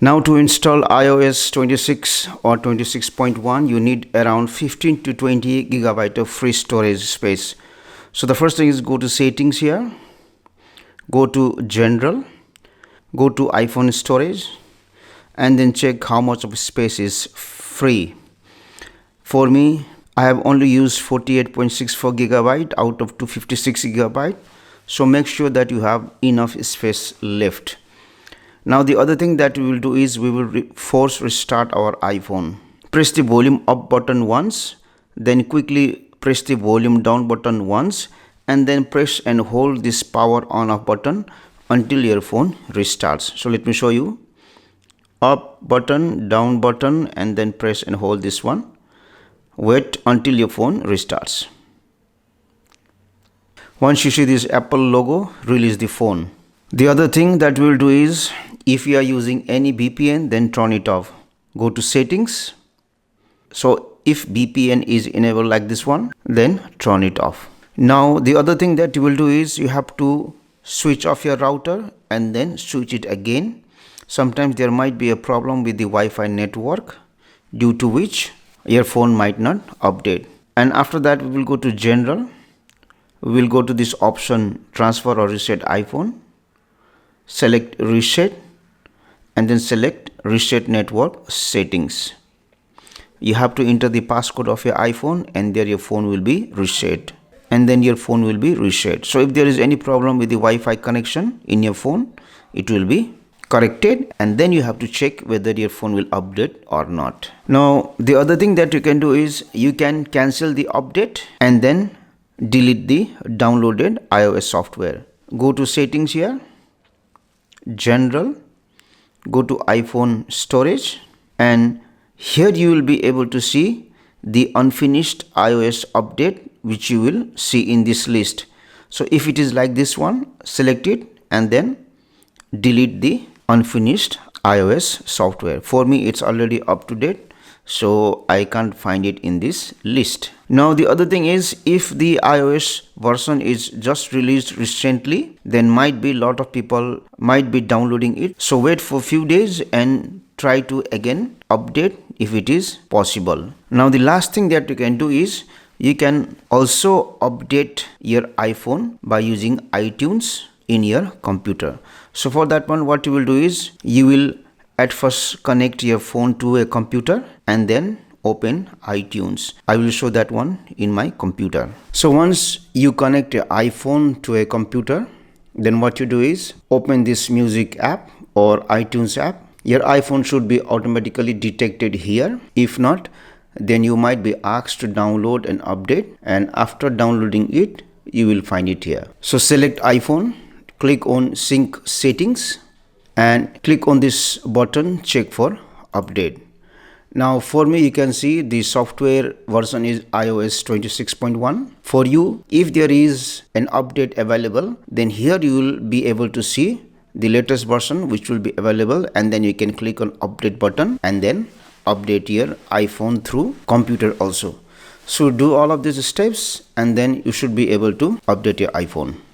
Now to install iOS 26 or 26.1, you need around 15 to 20 gigabyte of free storage space. So the first thing is go to settings here, go to general, go to iPhone storage, and then check how much of space is free. For me, I have only used 48.64 gigabyte out of 256 gigabyte. So make sure that you have enough space left. Now the other thing that we will do is we will force restart our iPhone. Press the volume up button once, then quickly press the volume down button once, and then press and hold this power on off button until your phone restarts. So let me show you. Up button, down button, and then press and hold this one. Wait until your phone restarts. Once you see this Apple logo, release the phone. The other thing that we will do is, if you are using any VPN, then turn it off. Go to settings. So if VPN is enabled like this one, then turn it off. Now the other thing that you will do is you have to switch off your router and then switch it again. Sometimes there might be a problem with the Wi-Fi network, due to which your phone might not update. And after that, we will go to general. We will go to this option, transfer or reset iPhone. Select reset and then select reset network settings. You have to enter the passcode of your iPhone, and there your phone will be reset, and then your phone will be reset. So if there is any problem with the Wi-Fi connection in your phone, it will be corrected, and then you have to check whether your phone will update or not. Now the other thing that you can do is you can cancel the update and then delete the downloaded iOS software. Go to settings here, general, go to iPhone storage, and here you will be able to see the unfinished iOS update, which you will see in this list. So if it is like this one, select it and then delete the unfinished iOS software. For me, it's already up to date, so I can't find it in this list. Now the other thing is, if the iOS version is just released recently, then might be a lot of people might be downloading it. So wait for a few days and try to again update if it is possible. Now the last thing that you can do is you can also update your iPhone by using iTunes in your computer. So for that one, what you will do is you will at first connect your phone to a computer and then open iTunes. I will show that one in my computer. So once you connect your iPhone to a computer, then what you do is open this music app or iTunes app. Your iPhone should be automatically detected here. If not, then you might be asked to download an update, and after downloading it, you will find it here. So select iPhone, click on sync settings, and click on this button, check for update. Now for me, you can see the software version is iOS 26.1. For you, if there is an update available, then here you will be able to see the latest version which will be available, and then you can click on update button and then update your iPhone through computer also. So do all of these steps and then you should be able to update your iPhone.